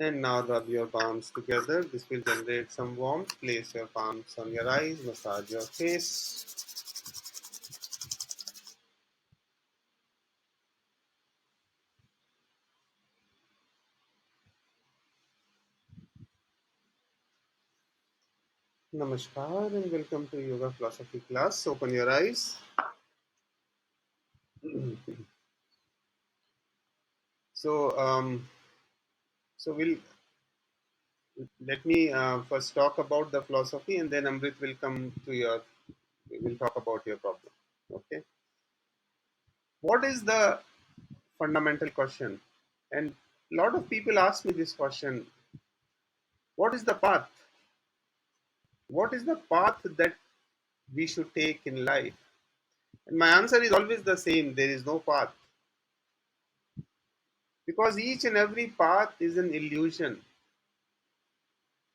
And now rub your palms together. This will generate some warmth. Place your palms on your eyes, massage your face. Namaskar and welcome to Yoga Philosophy class. Open your eyes. So, so we'll let me first talk about the philosophy, and then Amrit will come to your. We'll talk about your problem. Okay. What is the fundamental question? And a lot of people ask me this question: what is the path? What is the path that we should take in life? And my answer is always the same: there is no path. Because each and every path is an illusion.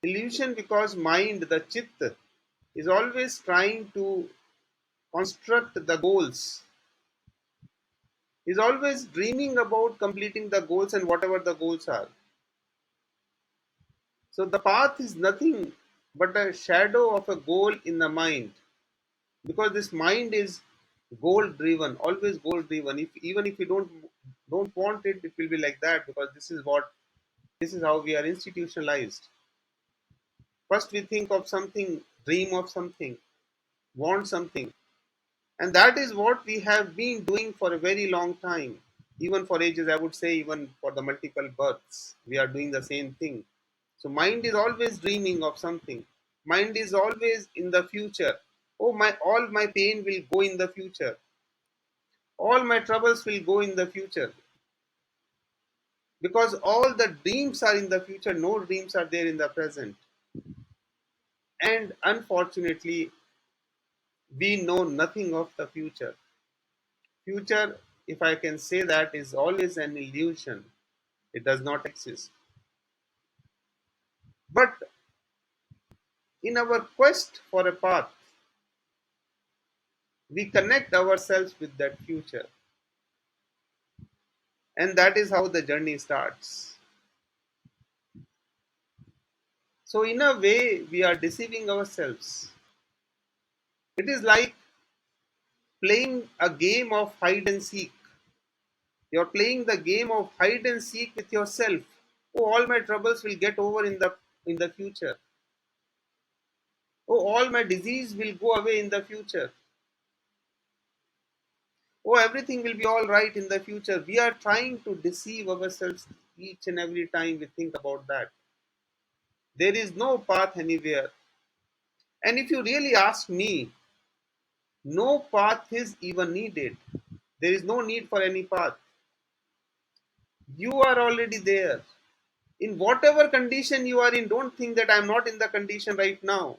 Illusion because mind, the chitta, is always trying to construct the goals, is always dreaming about completing the goals and whatever the goals are. So the path is nothing but a shadow of a goal in the mind. Because this mind is goal driven, always goal driven. If even if you don't want it, it will be like that because this is how we are institutionalized. First we think of something, dream of something, want something, and that is what we have been doing for a very long time. Even for ages, I would say, even for the multiple births, we are doing the same thing. So mind is always dreaming of something. Mind is always in the future. Oh my, all my pain will go in the future. All my troubles will go in the future. Because all the dreams are in the future, no dreams are there in the present. And unfortunately, we know nothing of the future. Future, if I can say that, is always an illusion. It does not exist. But in our quest for a path, we connect ourselves with that future. And that is how the journey starts. So, in a way, we are deceiving ourselves. It is like playing a game of hide and seek. You're playing the game of hide and seek with yourself. Oh, all my troubles will get over in the future. Oh, all my disease will go away in the future. Oh, everything will be all right in the future. We are trying to deceive ourselves each and every time we think about that. There is no path anywhere. And if you really ask me, no path is even needed. There is no need for any path. You are already there. In whatever condition you are in, don't think that I am not in the condition right now.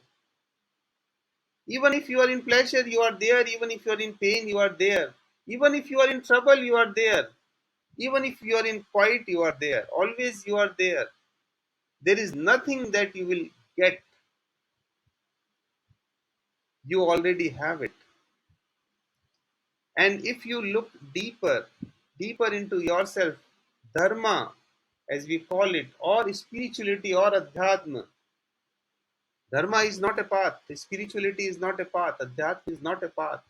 Even if you are in pleasure, you are there. Even if you are in pain, you are there. Even if you are in trouble, you are there. Even if you are in quiet, you are there. Always you are there. There is nothing that you will get. You already have it. And if you look deeper into yourself, dharma, as we call it, or spirituality or adhyatma, dharma is not a path, spirituality is not a path, adhyatma is not a path.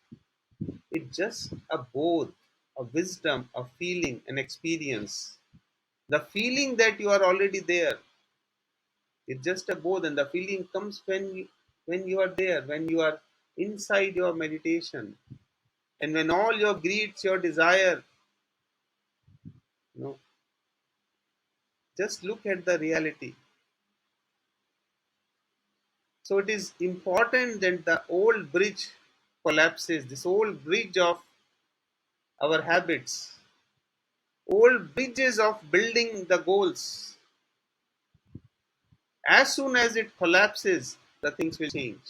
It's just a both, a wisdom, a feeling, an experience. The feeling that you are already there, it's just a both, and the feeling comes when you are there, when you are inside your meditation, and when all your greeds, your desire, you know, just look at the reality. So it is important that the old bridge collapses, this old bridge of our habits, old bridges of building the goals. As soon as it collapses, the things will change.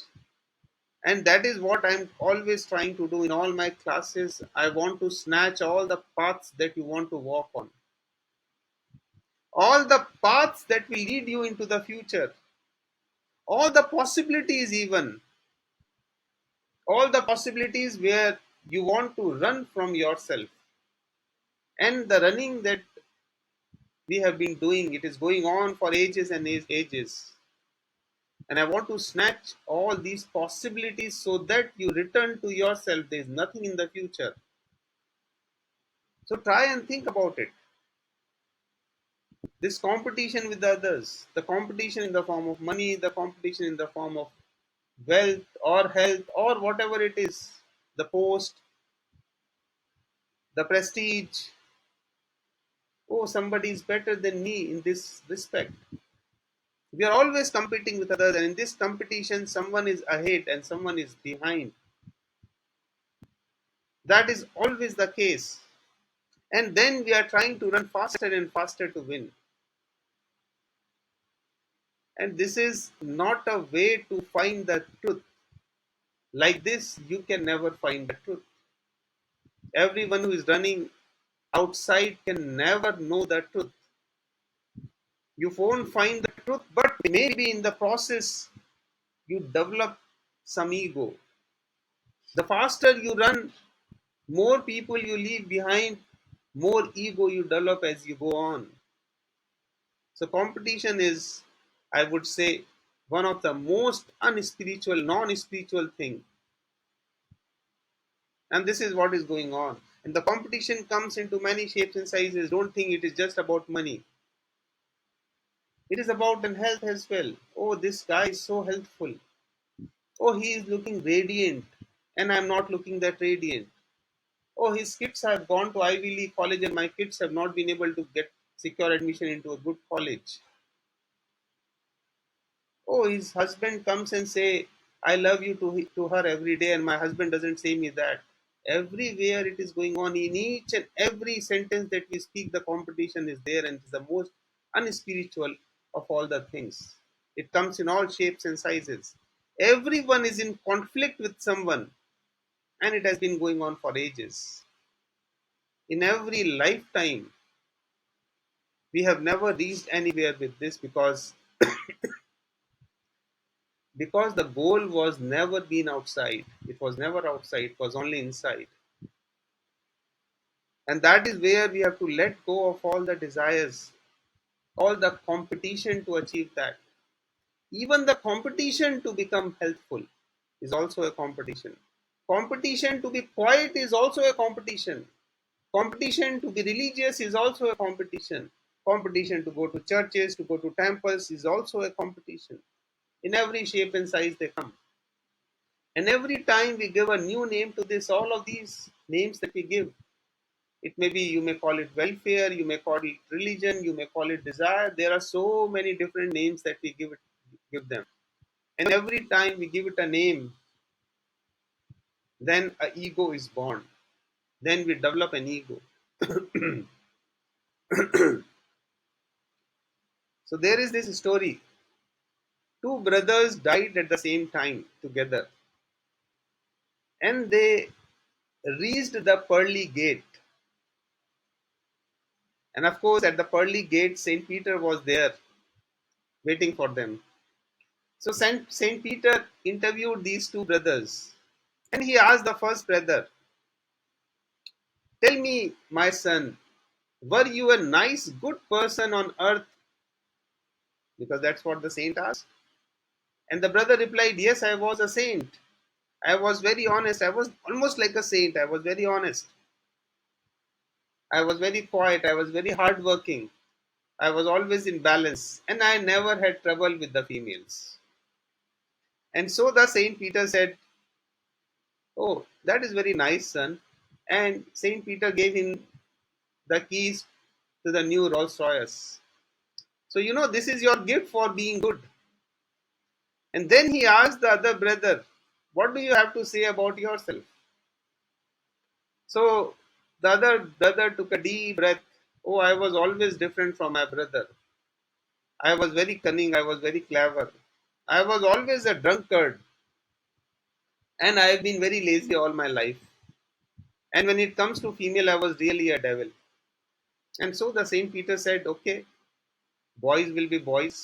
And that is what I'm always trying to do in all my classes. I want to snatch all the paths that you want to walk on, all the paths that will lead you into the future, all the possibilities, even all the possibilities where you want to run from yourself. And the running that we have been doing. It is going on for ages and ages. And I want to snatch all these possibilities so that you return to yourself. There is nothing in the future. So try and think about it. This competition with others, the competition in the form of money, the competition in the form of wealth or health or whatever it is, the post, the prestige. Oh, somebody is better than me in this respect. We are always competing with others, and in this competition, someone is ahead and someone is behind. That is always the case. And then we are trying to run faster and faster to win. And this is not a way to find the truth. Like this, you can never find the truth. Everyone who is running outside can never know the truth. You won't find the truth, but maybe in the process, you develop some ego. The faster you run, more people you leave behind, more ego you develop as you go on. So, competition is, I would say, one of the most unspiritual, non spiritual thing. And this is what is going on. And the competition comes into many shapes and sizes. Don't think it is just about money. It is about health as well. Oh, this guy is so healthful. Oh, he is looking radiant, and I'm not looking that radiant. Oh, his kids have gone to Ivy League college, and my kids have not been able to get secure admission into a good college. Oh, his husband comes and say, "I love you" to her every day, and my husband doesn't say me that. Everywhere it is going on, in each and every sentence that we speak, the competition is there, and it's the most unspiritual of all the things. It comes in all shapes and sizes. Everyone is in conflict with someone, and it has been going on for ages. In every lifetime, we have never reached anywhere with this because the goal was never been outside. It was never outside, it was only inside. And that is where we have to let go of all the desires, all the competition to achieve that. Even the competition to become healthful is also a competition. Competition to be quiet is also a competition. Competition to be religious is also a competition. Competition to go to churches, to go to temples is also a competition. In every shape and size they come. And every time we give a new name to this, all of these names that we give, it may be, you may call it welfare, you may call it religion, you may call it desire. There are so many different names that we give them. And every time we give it a name, then a ego is born. Then we develop an ego. So there is this story. Two brothers died at the same time together, and they reached the pearly gate. And of course, at the pearly gate, Saint Peter was there waiting for them. So Saint Peter interviewed these two brothers, and he asked the first brother, "Tell me, my son, were you a nice, good person on earth?" Because that's what the saint asked. And the brother replied, "Yes, I was a saint. I was very honest. I was almost like a saint. I was very honest. I was very quiet. I was very hardworking. I was always in balance. And I never had trouble with the females." And so the Saint Peter said, "Oh, that is very nice, son." And Saint Peter gave him the keys to the new Rolls Royce. So, this is your gift for being good. And then he asked the other brother, "What do you have to say about yourself?" So the other brother took a deep breath. "Oh, I was always different from my brother. I was very cunning. I was very clever. I was always a drunkard. And I have been very lazy all my life. And when it comes to female, I was really a devil." And so the Saint Peter said, "Okay, boys will be boys.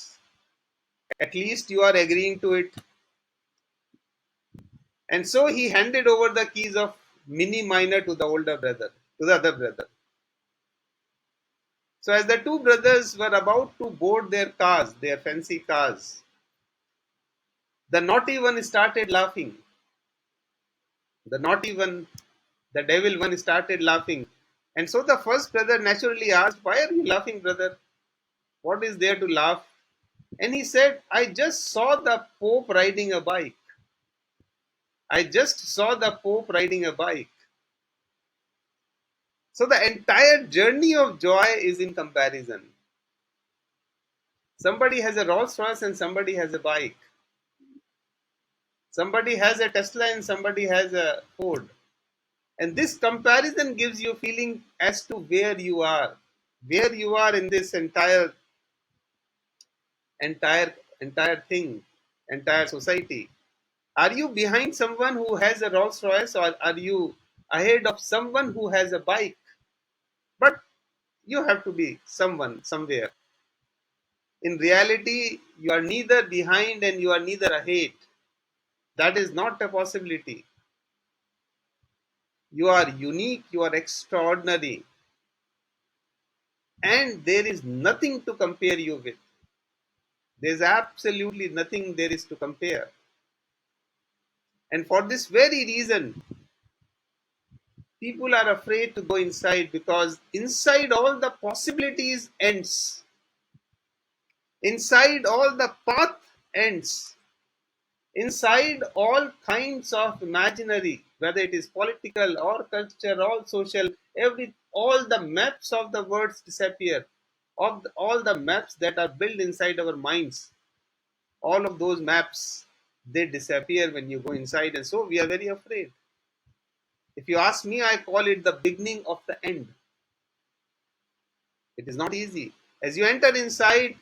At least you are agreeing to it." And so he handed over the keys of mini minor to the older brother, to the other brother. So, as the two brothers were about to board their cars, their fancy cars, the naughty one started laughing. The naughty one, the devil one, started laughing. And so the first brother naturally asked, "Why are you laughing, brother? What is there to laugh?" And he said, "I just saw the Pope riding a bike. I just saw the Pope riding a bike." So the entire journey of joy is in comparison. Somebody has a Rolls Royce and somebody has a bike. Somebody has a Tesla and somebody has a Ford. And this comparison gives you feeling as to where you are in this entire entire thing, entire society. Are you behind someone who has a Rolls Royce, or are you ahead of someone who has a bike? But you have to be someone somewhere. In reality, you are neither behind and you are neither ahead. That is not a possibility. You are unique, you are extraordinary, and there is nothing to compare you with. There's absolutely nothing there is to compare. And for this very reason, people are afraid to go inside, because inside all the possibilities ends. Inside all the path ends. Inside all kinds of imaginary, whether it is political or culture or social, all the maps of the words disappear. All the maps that are built inside our minds, all of those maps, they disappear when you go inside, and so we are very afraid. If you ask me, I call it the beginning of the end. It is not easy. As you enter inside,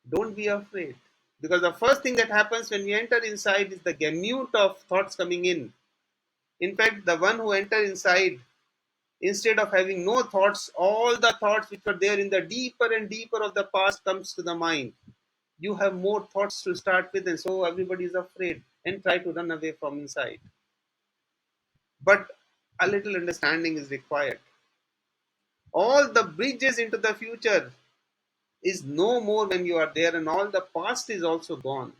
don't be afraid. Because the first thing that happens when we enter inside is the gamut of thoughts coming in. In fact, the one who enters inside, instead of having no thoughts, all the thoughts which were there in the deeper and deeper of the past comes to the mind. You have more thoughts to start with, and so everybody is afraid and try to run away from inside. But a little understanding is required. All the bridges into the future is no more when you are there, and all the past is also gone.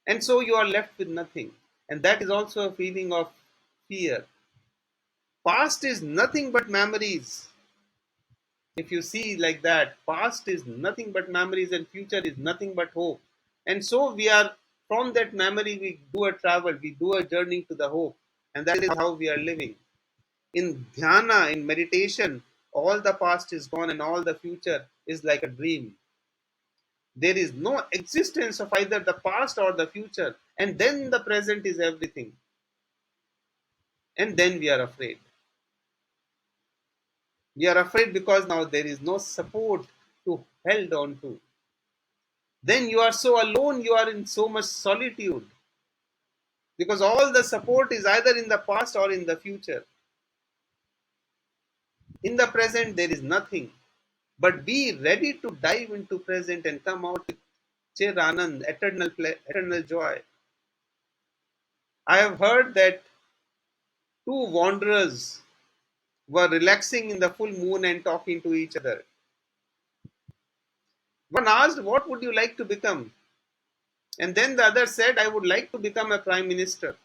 And so you are left with nothing. And that is also a feeling of fear. Past is nothing but memories. If you see like that, past is nothing but memories and future is nothing but hope. And so we are, from that memory, we do a travel, we do a journey to the hope. And that is how we are living. In dhyana, in meditation, all the past is gone and all the future is like a dream. There is no existence of either the past or the future. And then the present is everything. And then we are afraid. We are afraid because now there is no support to held on to. Then you are so alone, you are in so much solitude, because all the support is either in the past or in the future. In the present, there is nothing. But be ready to dive into present and come out with Chir Anand, eternal joy. I have heard that two wanderers were relaxing in the full moon and talking to each other. One asked, "What would you like to become?" And then the other said, "I would like to become a prime minister."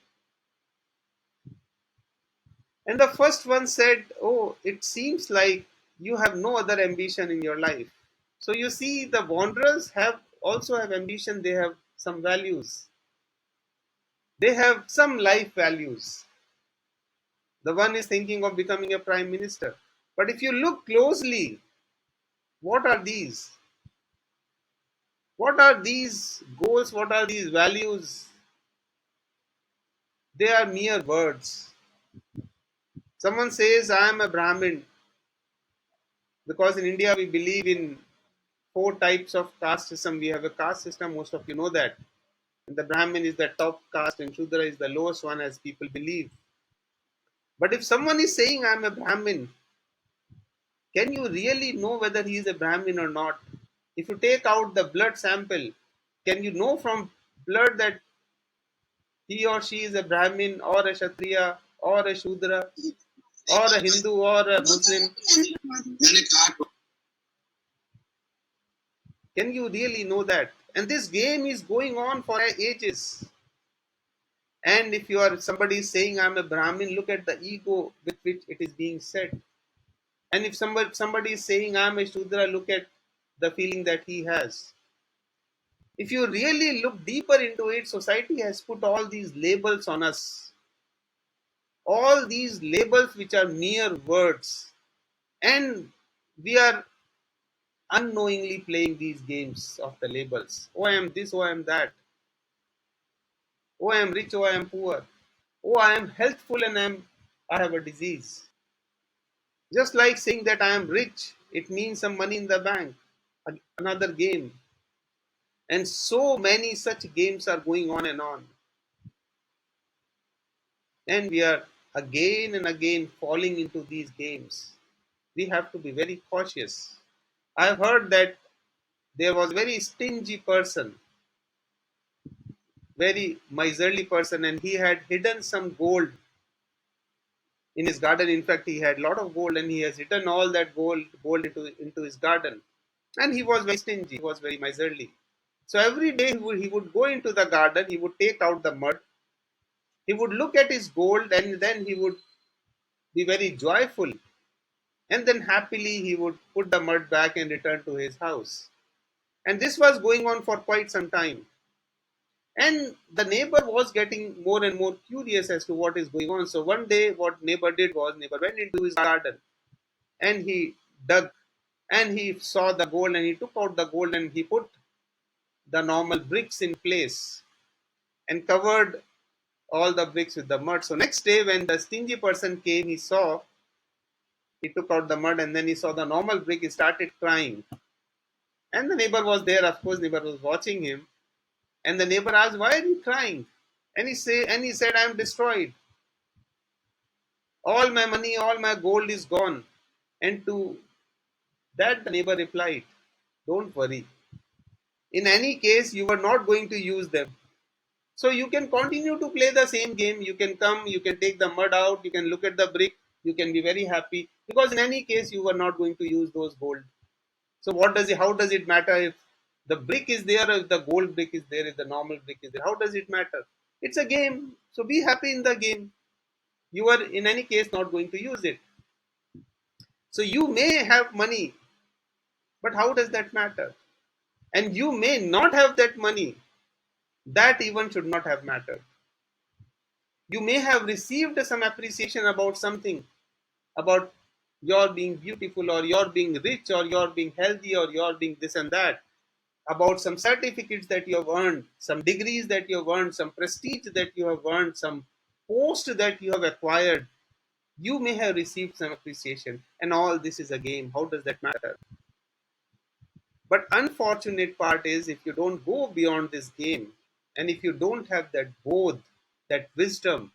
And the first one said, "Oh, it seems like you have no other ambition in your life." So you see, the wanderers have also have ambition, they have some values. They have some life values. The one is thinking of becoming a prime minister. But if you look closely, what are these? What are these goals? What are these values? They are mere words. Someone says, "I am a Brahmin," because in India we believe in four types of caste system. We have a caste system, most of you know that. And the Brahmin is the top caste and Shudra is the lowest one, as people believe. But if someone is saying, "I'm a Brahmin," can you really know whether he is a Brahmin or not? If you take out the blood sample, can you know from blood that he or she is a Brahmin or a Kshatriya or a Shudra? or a Hindu or a Muslim. Can you really know that? And this game is going on for ages. And if you are somebody saying I'm a Brahmin, look at the ego with which it is being said. And if somebody is saying I'm a Shudra, look at the feeling that he has. If you really look deeper into it, society has put all these labels on us. All these labels which are mere words. And we are unknowingly playing these games of the labels. Oh, I am this, oh, I am that. Oh, I am rich, oh, I am poor. Oh, I am healthful and I have a disease. Just like saying that I am rich, it means some money in the bank. Another game. And so many such games are going on and on. And we are again and again falling into these games. We have to be very cautious. I've heard that there was a very stingy person, very miserly person, and he had hidden some gold in his garden. In fact, he had a lot of gold, and he has hidden all that gold into his garden. And he was very stingy. He was very miserly. So every day he would go into the garden. He would take out the mud. He would look at his gold, and then he would be very joyful. And then happily he would put the mud back and return to his house. And this was going on for quite some time. And the neighbor was getting more and more curious as to what is going on. So one day, what neighbor did was neighbor went into his garden and he dug and he saw the gold and he took out the gold and he put the normal bricks in place and covered all the bricks with the mud. So next day, when the stingy person came, he took out the mud and then he saw the normal brick. He started crying, and the neighbor was there. Of course, neighbor was watching him, and the neighbor asked, "Why are you crying?" And he said, "I am destroyed. All my money, all my gold is gone." And to that, the neighbor replied, "Don't worry. In any case, you were not going to use them. So you can continue to play the same game. You can come, you can take the mud out, you can look at the brick, you can be very happy because in any case you were not going to use those gold. So how does it matter if the brick is there, or if the gold brick is there, if the normal brick is there? How does it matter? It's a game. So be happy in the game. You are in any case not going to use it. So you may have money, but how does that matter? And you may not have that money. That even should not have mattered. You may have received some appreciation about something, about your being beautiful or your being rich or your being healthy or your being this and that, about some certificates that you have earned, some degrees that you have earned, some prestige that you have earned, some post that you have acquired. You may have received some appreciation, and all this is a game. How does that matter? But unfortunate part is if you don't go beyond this game, and if you don't have that bodh, that wisdom,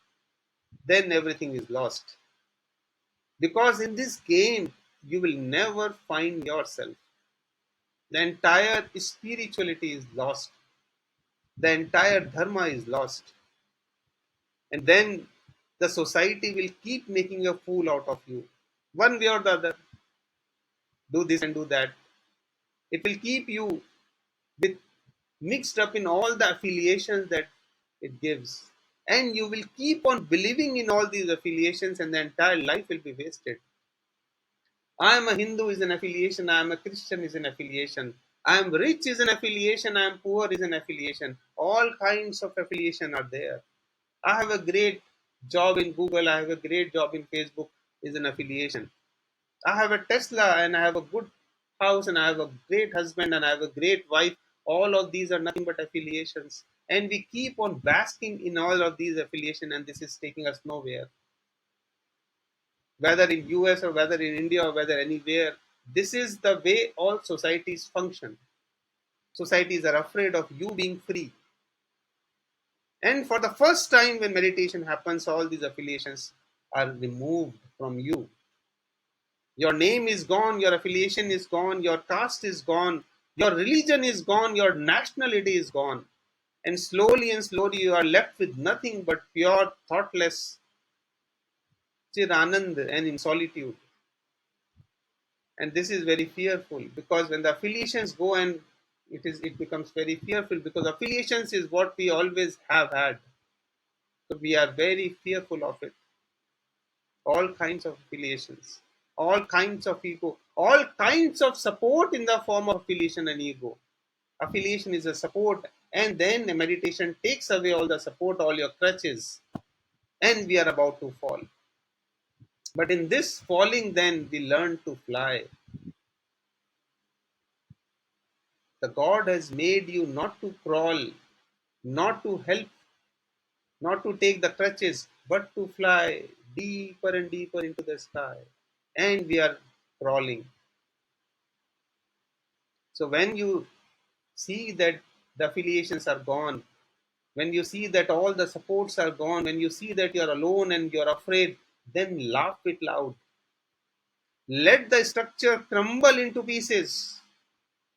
then everything is lost. Because in this game, you will never find yourself. The entire spirituality is lost. The entire dharma is lost. And then the society will keep making a fool out of you. One way or the other. Do this and do that. It will keep you with mixed up in all the affiliations that it gives. And you will keep on believing in all these affiliations and the entire life will be wasted. I am a Hindu is an affiliation. I am a Christian is an affiliation. I am rich is an affiliation. I am poor is an affiliation. All kinds of affiliation are there. I have a great job in Google. I have a great job in Facebook is an affiliation. I have a Tesla and I have a good house and I have a great husband and I have a great wife. All of these are nothing but affiliations. And we keep on basking in all of these affiliation and this is taking us nowhere, whether in US or whether in India or whether anywhere. This is the way all societies function. Societies are afraid of you being free. And for the first time when meditation happens, all these affiliations are removed from you. Your name is gone, your affiliation is gone, your caste is gone, your religion is gone, your nationality is gone. And slowly you are left with nothing but pure, thoughtless chiranand, and in solitude. And this is very fearful, because when the affiliations go, and it becomes very fearful, because affiliations is what we always have had. So we are very fearful of it. All kinds of affiliations, all kinds of ego, all kinds of support in the form of affiliation and ego. Affiliation is a support, and then a meditation takes away all the support, all your crutches, and we are about to fall. But in this falling, then we learn to fly. The God has made you not to crawl, not to help, not to take the crutches, but to fly deeper and deeper into the sky. And we are crawling. So when you see that the affiliations are gone, when you see that all the supports are gone, when you see that you're alone and you're afraid, then laugh it loud. Let the structure crumble into pieces.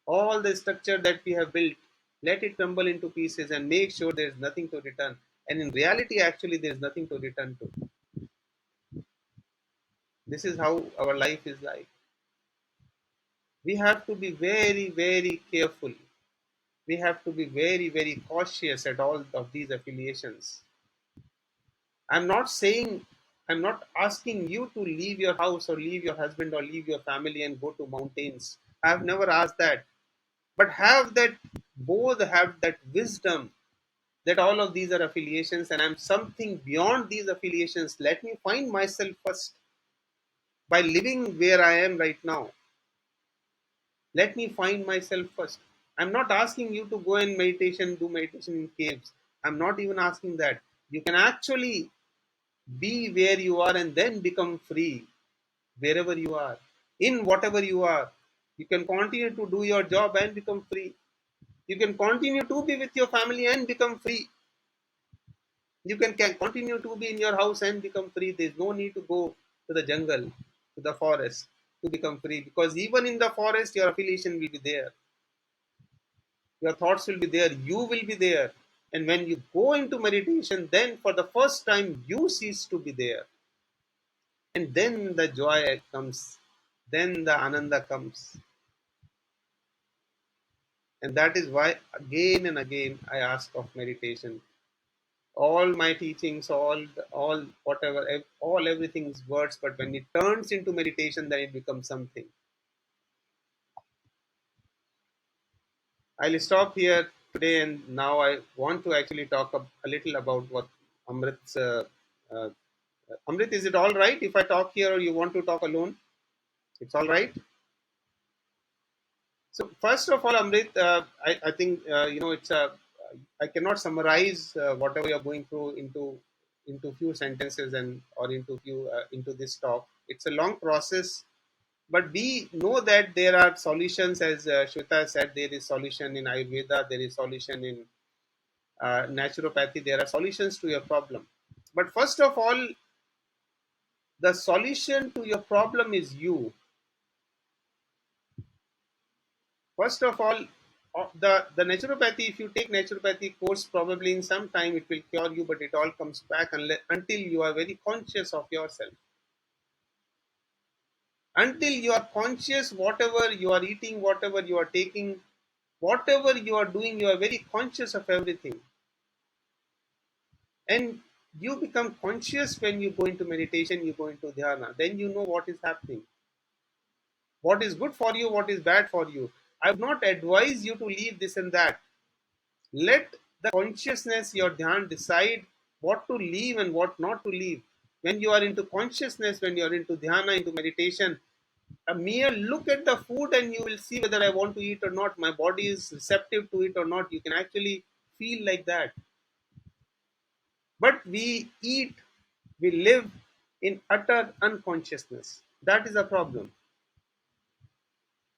All the structure that we have built, let it crumble into pieces, and make sure there's nothing to return. And in reality, actually, there's nothing to return to. This is how our life is like. We have to be very, very careful. We have to be very, very cautious at all of these affiliations. I'm not saying, I'm not asking you to leave your house or leave your husband or leave your family and go to mountains. I've never asked that. But have that, both have that wisdom that all of these are affiliations and I'm something beyond these affiliations. Let me find myself first by living where I am right now. Let me find myself first. I'm not asking you to go and meditation, do meditation in caves. I'm not even asking that. You can actually be where you are and then become free wherever you are, in whatever you are. You can continue to do your job and become free. You can continue to be with your family and become free. You can continue to be in your house and become free. There's no need to go to the jungle, to the forest to become free, because even in the forest, your affiliation will be there. Your thoughts will be there. You will be there. And when you go into meditation, then for the first time, you cease to be there. And then the joy comes. Then the ananda comes. And that is why again and again I ask of meditation. All my teachings, all whatever, all everything is words, but when it turns into meditation, then it becomes something. I'll stop here today, and now I want to actually talk a little about what Amrit's. Uh, Amrit, is it all right if I talk here, or you want to talk alone? It's all right. So first of all, Amrit, I think it's a. I cannot summarize whatever you're going through into few sentences and or into few into this talk. It's a long process, but we know that there are solutions. As Shweta said, there is solution in Ayurveda. There is solution in naturopathy. There are solutions to your problem. But first of all, the solution to your problem is you. First of all, the naturopathy, if you take naturopathy course, probably in some time it will cure you, but it all comes back until you are very conscious of yourself. Until you are conscious, whatever you are eating, whatever you are taking, whatever you are doing, you are very conscious of everything. And you become conscious when you go into meditation, you go into dhyana. Then you know what is happening, what is good for you, what is bad for you. I would not advise you to leave this and that. Let the consciousness, your dhyan, decide what to leave and what not to leave. When you are into consciousness, when you are into dhyana, into meditation, a mere look at the food and you will see whether I want to eat or not. My body is receptive to it or not. You can actually feel like that. But we eat, we live in utter unconsciousness. That is a problem.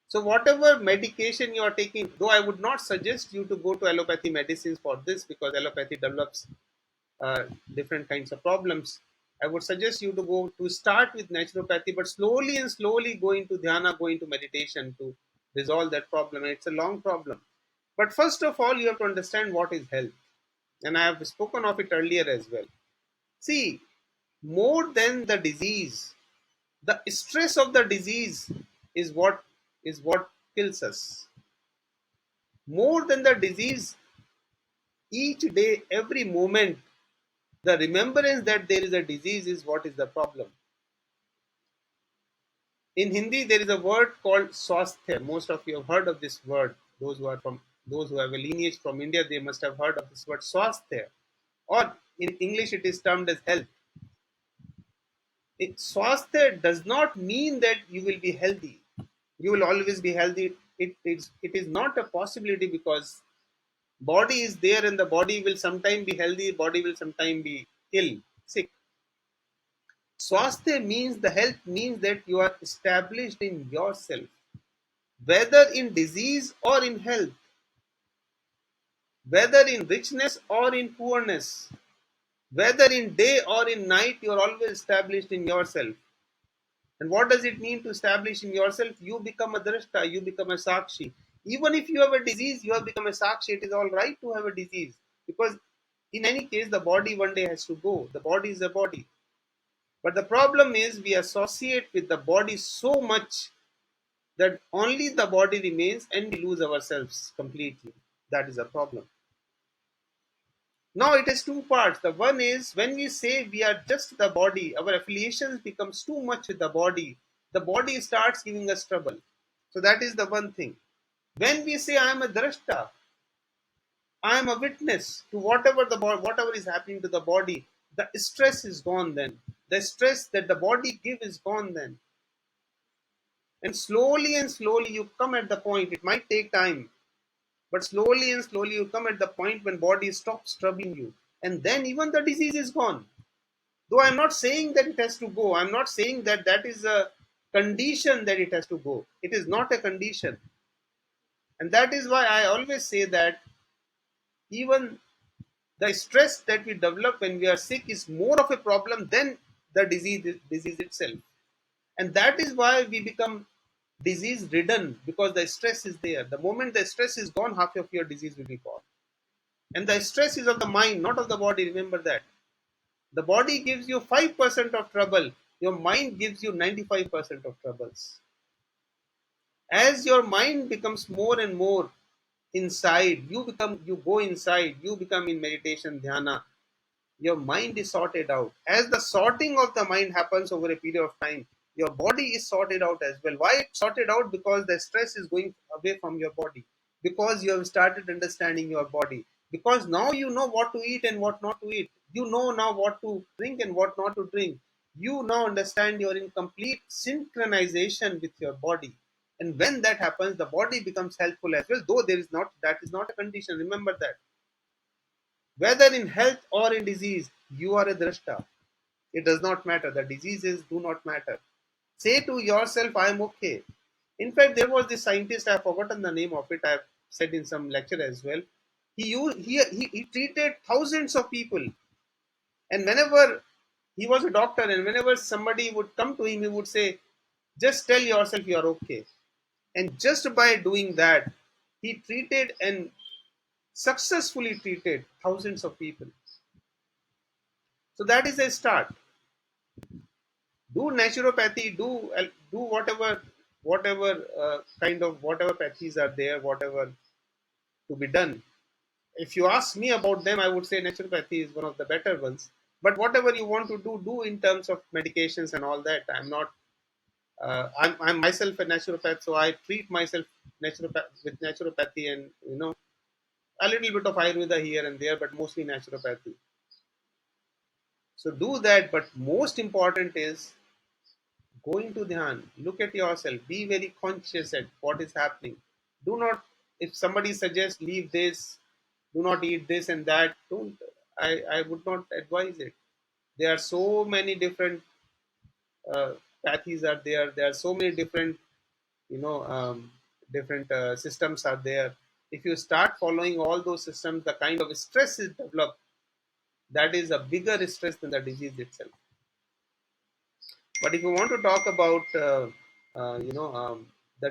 So, whatever medication you are taking, though I would not suggest you to go to allopathy medicines for this, because allopathy develops different kinds of problems. I would suggest you to go to start with naturopathy, but slowly and slowly go into dhyana, go into meditation to resolve that problem. And it's a long problem. But first of all, you have to understand what is health. And I have spoken of it earlier as well. See, more than the disease. The stress of the disease is what kills us. More than the disease, each day, every moment, the remembrance that there is a disease is what is the problem. In Hindi, there is a word called swasthya. Most of you have heard of this word. Those who have a lineage from India, they must have heard of this word swasthya. Or in English, it is termed as health. Swasthya does not mean that you will be healthy. You will always be healthy. It is not a possibility, because body is there and the body will sometime be healthy, body will sometime be ill, sick. Swasthya means, the health means that you are established in yourself, whether in disease or in health, whether in richness or in poorness, whether in day or in night, you are always established in yourself. And what does it mean to establish in yourself? You become a drashta, you become a sakshi. Even if you have a disease, you have become a sakshi. It is all right to have a disease, because in any case, the body one day has to go. The body is a body. But the problem is, we associate with the body so much that only the body remains and we lose ourselves completely. That is a problem. Now it has two parts. The one is, when we say we are just the body, our affiliations becomes too much with the body. The body starts giving us trouble. So that is the one thing. When we say I am a drashta, I am a witness to whatever is happening to the body, the stress is gone then. The stress that the body gives is gone then. And slowly you come at the point. It might take time, but slowly and slowly you come at the point when body stops troubling you, and then even the disease is gone. Though I'm not saying that it has to go, I'm not saying that that is a condition that it has to go. It is not a condition. And that is why I always say that even the stress that we develop when we are sick is more of a problem than the disease itself. And that is why we become disease ridden, because the stress is there. The moment the stress is gone, half of your disease will be gone. And the stress is of the mind, not of the body. Remember that. The body gives you 5% of trouble, your mind gives you 95% of troubles. As your mind becomes more and more inside, you go inside, you become in meditation, dhyana, your mind is sorted out. As the sorting of the mind happens over a period of time, your body is sorted out as well. Why it's sorted out? Because the stress is going away from your body, because you have started understanding your body, because now you know what to eat and what not to eat, you know now what to drink and what not to drink. You now understand, you're in complete synchronization with your body. And when that happens, the body becomes helpful as well, though there is not that is not a condition. Remember that. Whether in health or in disease, you are a drashta. It does not matter. The diseases do not matter. Say to yourself, I am okay. In fact, there was this scientist, I have forgotten the name of it, I have said in some lecture as well. He treated thousands of people, and whenever he was a doctor, and whenever somebody would come to him, he would say, just tell yourself you are okay. And just by doing that, he treated and successfully treated thousands of people. So that is a start. Do naturopathy, do whatever pathies are there, whatever to be done. If you ask me about them, I would say naturopathy is one of the better ones. But whatever you want to do in terms of medications and all that. I'm not I'm myself a naturopath, so I treat myself with naturopathy, and a little bit of ayurveda here and there, but mostly naturopathy. So do that, but most important is go into dhyan, look at yourself, be very conscious at what is happening. Do not, if somebody suggests leave this, do not eat this and that, don't. I would not advise it. There are so many different uh, pathies are there. There are so many different, you know, different systems are there. If you start following all those systems, the kind of stress is developed, that is a bigger stress than the disease itself. But if you want to talk about, the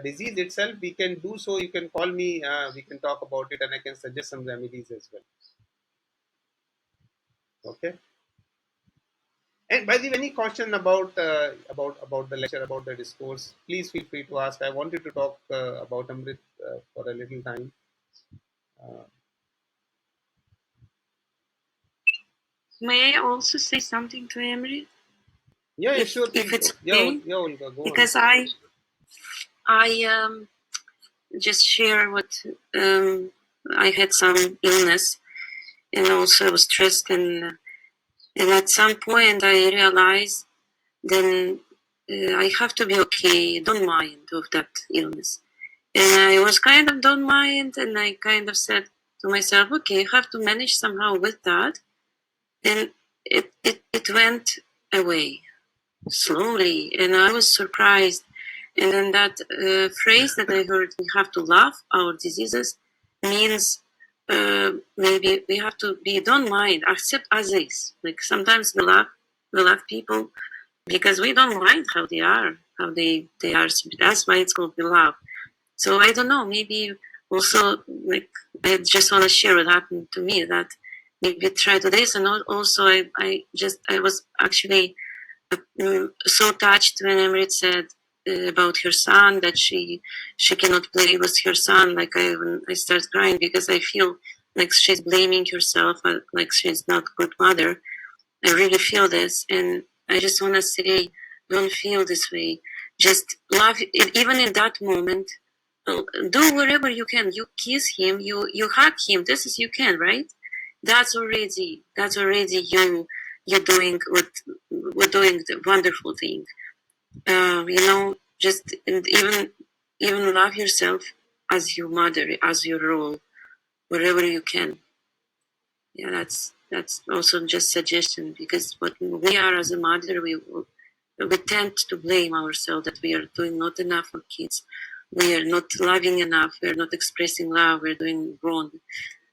disease itself, we can do so. You can call me. We can talk about it, and I can suggest some remedies as well. Okay. And by the way, any question about the lecture, about the discourse, please feel free to ask. I wanted to talk about Amrit for a little time. Uh, May I also say something to Emery, yeah, yeah, if sure if thing. it's Yeah, okay? yeah, Olga, go on. Because I just share what I had some illness, and also I was stressed, and at some point I realized then I have to be okay, don't mind of that illness. And I was kind of don't mind, and I kind of said to myself, okay, you have to manage somehow with that. And it went away slowly, and I was surprised. And then that phrase that I heard, "We have to love our diseases," means maybe we have to be don't mind, accept as is. Like sometimes we love people because we don't mind how they are, how they are. That's why it's called love. So I don't know. Maybe also like I just want to share what happened to me, that maybe try to this, and also I was actually so touched when Emrit said about her son, that she cannot play with her son. Like I start crying because I feel like she's blaming herself, like she's not a good mother. I really feel this, and I just want to say, don't feel this way. Just love, even in that moment. Do wherever you can. You kiss him, you hug him. This is you can, right? That's already you're doing what we're doing the wonderful thing. Just and even love yourself as your mother, as your role, wherever you can. Yeah, that's also just suggestion, because what we are as a mother, we tend to blame ourselves that we are doing not enough for kids. We are not loving enough. We are not expressing love. We're doing wrong,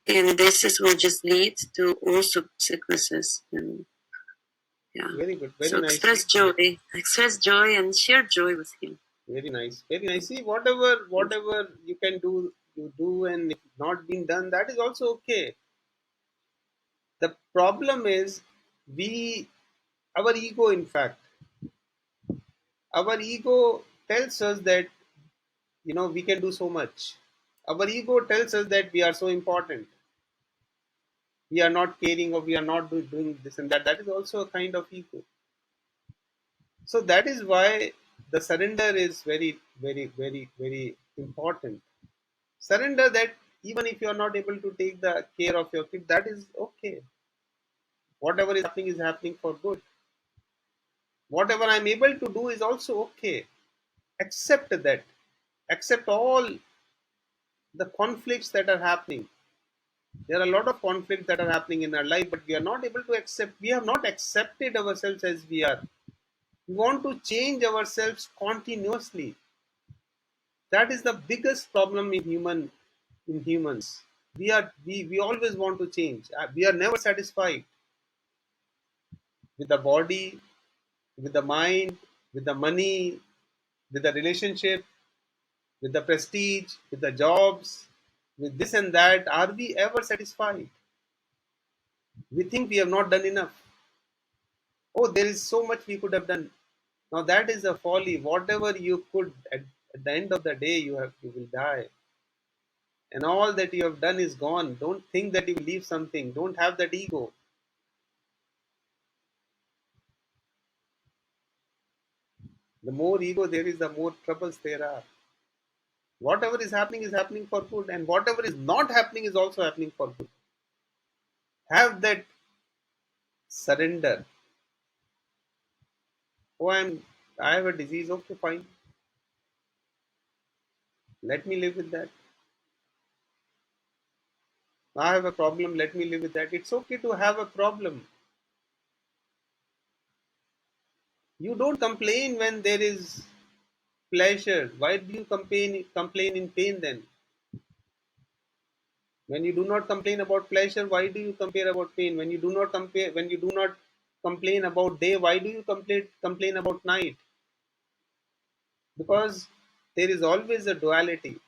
and will just lead to also sicknesses. And yeah, Very good, very so nice, express joy, and share joy with him. very nice, very nice. See, whatever you can do, you do, and if not being done, that is also okay. The problem is we, our ego. In fact, our ego tells us that we can do so much. Our ego tells us that we are so important, we are not caring, or we are not doing this and that. That is also a kind of ego. So that is why the surrender is very, very, very, very important. Surrender that even if you are not able to take the care of your kid, that is okay. Whatever is happening for good. Whatever I'm able to do is also okay. Accept that. Accept all the conflicts that are happening. There are a lot of conflicts that are happening in our life, but we are not able to accept. We have not accepted ourselves as we are. We want to change ourselves continuously. That is the biggest problem in humans. We always want to change. We are never satisfied with the body, with the mind, with the money, with the relationship, with the prestige, with the jobs, with this and that. Are we ever satisfied? We think we have not done enough. Oh, there is so much we could have done. Now that is a folly. Whatever you could, at the end of the day, you will die, and all that you have done is gone. Don't think that you will leave something. Don't have that ego. The more ego there is, the more troubles there are. Whatever is happening for good, and whatever is not happening is also happening for good. Have that surrender. Oh, I have a disease. Okay, fine. Let me live with that. I have a problem. Let me live with that. It's okay to have a problem. You don't complain when there is pleasure. Why do you complain in pain then? When you do not complain about pleasure, why do you compare about pain? When you do not complain about day, why do you complain about night? Because there is always a duality.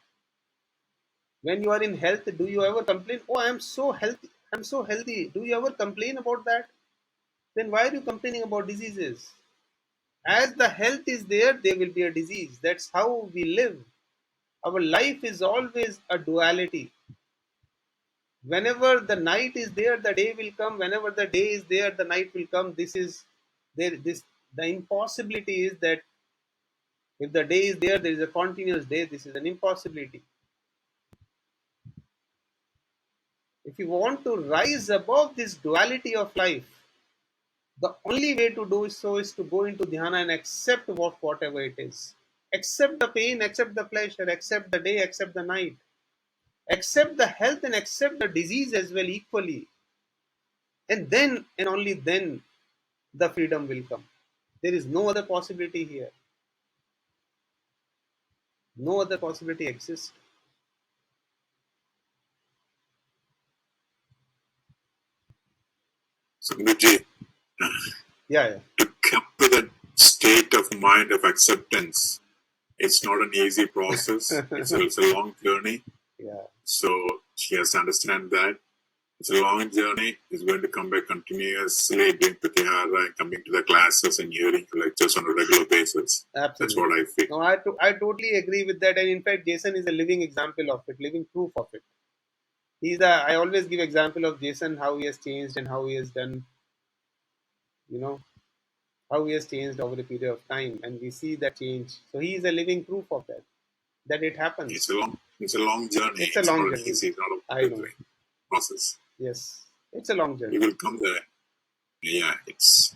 When you are in health, do you ever complain? Oh, I am so healthy. I'm so healthy. Do you ever complain about that? then why are you complaining about diseases? As the health is there, there will be a disease. That's how we live. Our life is always a duality. Whenever the night is there, the day will come. Whenever the day is there, the night will come. This is there. This the impossibility is that if the day is there, there is a continuous day. This is an impossibility. If you want to rise above this duality of life, the only way to do so is to go into dhyana and accept whatever it is. Accept the pain, accept the pleasure, accept the day, accept the night. Accept the health and accept the disease as well equally. And then and only then the freedom will come. There is no other possibility here. No other possibility exists. Sanguji, Yeah. to come to that state of mind of acceptance, it's not an easy process. It's a long journey. Yeah. So she has to understand that. It's a long journey. It's going to come back continuously doing Pratihara and coming to the classes and hearing lectures on a regular basis. Absolutely. That's what I feel. No, I totally agree with that. And in fact, Jason is a living example of it, living proof of it. I always give example of Jason, how he has changed and how he has done, you know, how he has changed over a period of time. And we see that change. So he is a living proof of that it happens. It's a long journey. It's a long not journey. easy. It's not a I know. process. Yes. It's a long journey. You will come there. Yeah, it's.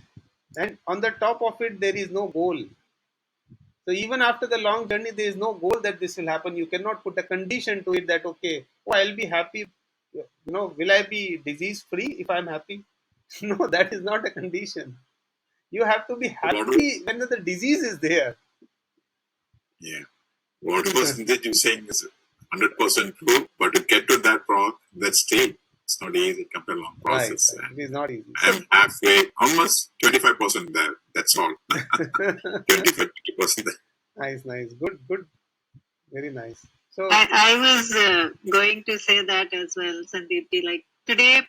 And on the top of it, there is no goal. So even after the long journey, there is no goal that this will happen. You cannot put a condition to it that, okay, oh, I'll be happy. Will I be disease free if I'm happy? No, that is not a condition. You have to be happy when the disease is there. Yeah. What percentage you're saying is 100% true, but to get to that state, it's not easy. It's a long process. Right. It is not easy. I'm halfway, almost 25% there. That's all. 25-50% there. Nice. Good. Very nice. So I was going to say that as well, Sandeepji. Like today,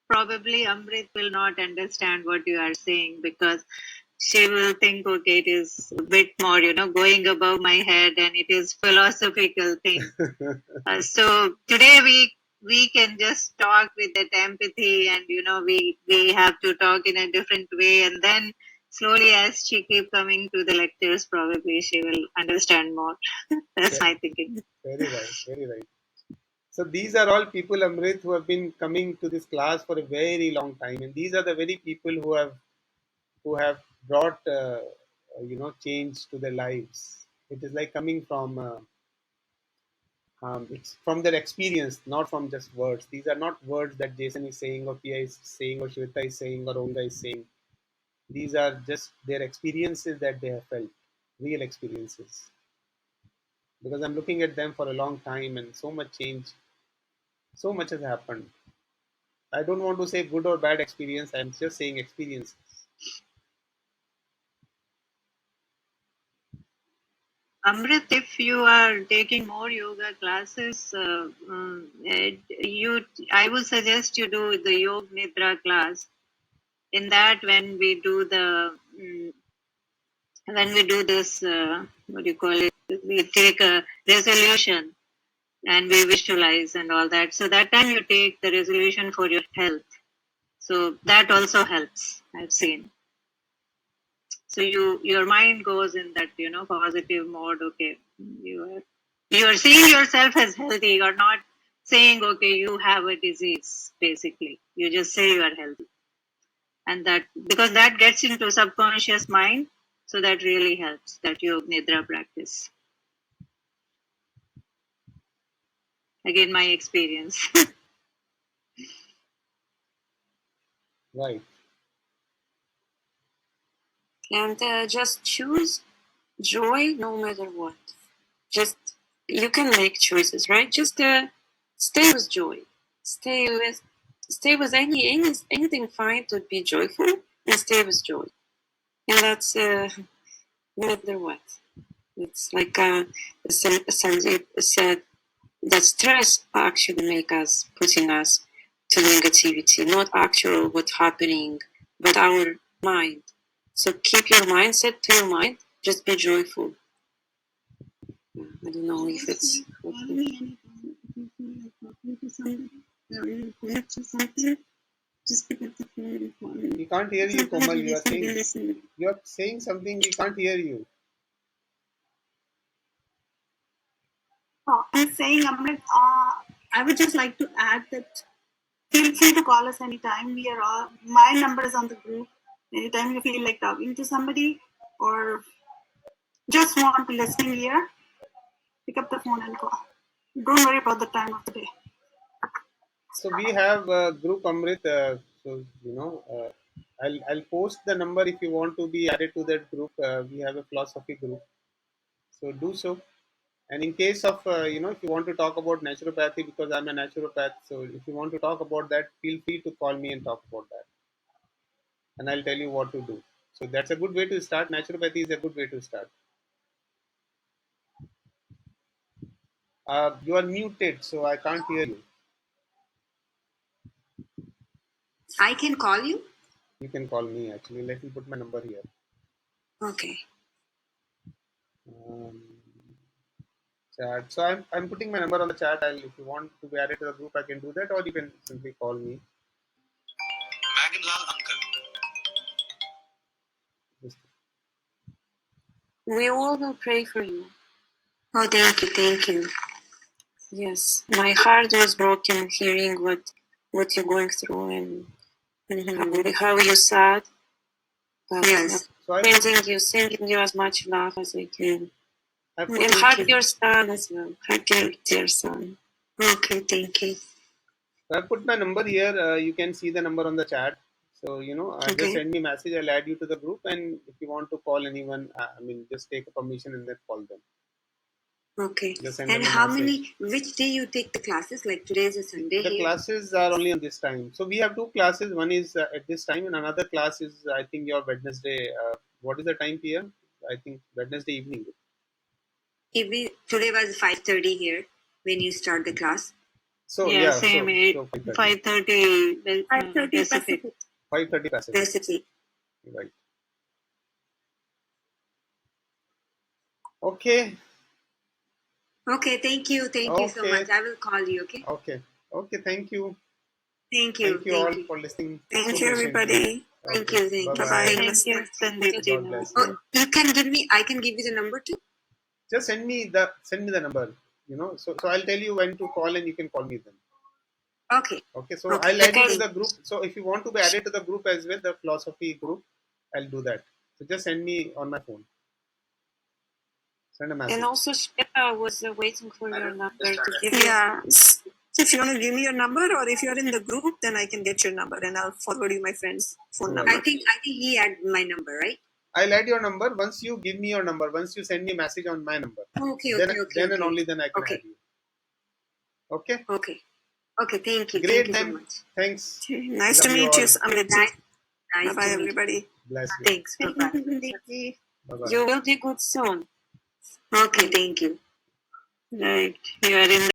probably Amrit will not understand what you are saying because she will think, okay, it is a bit more, going above my head, and it is philosophical thing. So today we can just talk with that empathy, and we have to talk in a different way, and then slowly as she keep coming to the lectures, probably she will understand more. That's my thinking. Very right. So these are all people, Amrit, who have been coming to this class for a very long time, and these are the very people who have brought change to their lives. It is like coming from it's from their experience, not from just words. These are not words that Jason is saying, or Pia is saying, or Shweta is saying, or Olga is saying. These are just their experiences that they have felt, real experiences. Because I'm looking at them for a long time, and so much change, so much has happened. I don't want to say good or bad experience. I'm just saying experiences. Amrit, if you are taking more yoga classes, I would suggest you do the Yoga Nidra class. In that, when we do this, what do you call it? We take a resolution and we visualize and all that. So that time you take the resolution for your health. So that also helps, I've seen. So your mind goes in that positive mode. Okay, you are seeing yourself as healthy. You're not saying, okay, you have a disease. Basically, you just say you are healthy, and that because that gets into subconscious mind. So that really helps, that Yoga Nidra practice. Again, my experience. Right. And just choose joy no matter what. Just, you can make choices, right? Just stay with joy. Stay with anything fine to be joyful, and stay with joy. And that's no matter what. It's like Sandeep said, that stress actually putting us to negativity, not actual what's happening but our mind. So keep your mindset to your mind. Just be joyful. I don't know if it's. Call me anytime if you feel like talking to somebody or you're going through something. Just pick up the phone and call me. We can't hear you, Sometimes Komal. we just need to listen. You are saying something. We can't hear you. I'm saying, I would just like to add that feel free to call us anytime. We are all, my number is on the group. Anytime you feel like talking to somebody or just want a listening ear, pick up the phone and call. Don't worry about the time of the day. So we have group Amrit. So I'll post the number if you want to be added to that group. We have a philosophy group. So do so. And in case of if you want to talk about naturopathy, because I'm a naturopath, so if you want to talk about that, feel free to call me and talk about that, and I'll tell you what to do. So that's a good way to start. Naturopathy is a good way to start. You are muted, so I can't hear you. I can call you? You can call me actually. Let me put my number here. Okay. Chat. So I'm putting my number on the chat. If you want to be added to the group, I can do that, or you can simply call me. Maganlal uncle. We all will pray for you. Oh, thank you. Yes, my heart was broken hearing what you're going through and how you're sad. But yes, So sending you as much love as I can. I put, And hug your son as well. Hug your dear son. Okay, thank you. I put my number here. You can see the number on the chat. So just send me a message. I'll add you to the group, and if you want to call anyone, just take a permission and then call them. Okay. And how which day you take the classes? Like today is a Sunday. The classes are only on this time. So we have two classes. One is at this time, and another class is, I think, your Wednesday. What is the time here? I think Wednesday evening. Today was 5:30 here when you start the class. So same. So 5:30. 5:30 Pacific. 5:30 Pacific. Right. Okay. Okay, thank you. Thank you so much. I will call you, okay? Okay, thank you. Thank you. Thank you all for listening. Thank you, everybody. Thank you. Bye-bye. Thank you. God bless. I can give you the number too? Just send me the number, so I'll tell you when to call and you can call me then. Okay. So I'll add you to the group. So if you want to be added to the group as well, the philosophy group, I'll do that. So just send me on my phone. Send a message. And also, Shweta was waiting for your number to give you. Yeah. So if you want to give me your number, or if you're in the group, then I can get your number and I'll forward you my friend's phone number. I think he had my number, right? I'll add your number once you give me your number. Once you send me a message on my number. Okay. Then and only then I can add you. Okay. Okay. Thank you. Great. Thank you so much. Thanks. Nice to meet you, Amrit. Nice Bye, everybody. Bless you. Thanks. Bye-bye. Bye-bye. You will be good soon. Okay, thank you. Right. You are in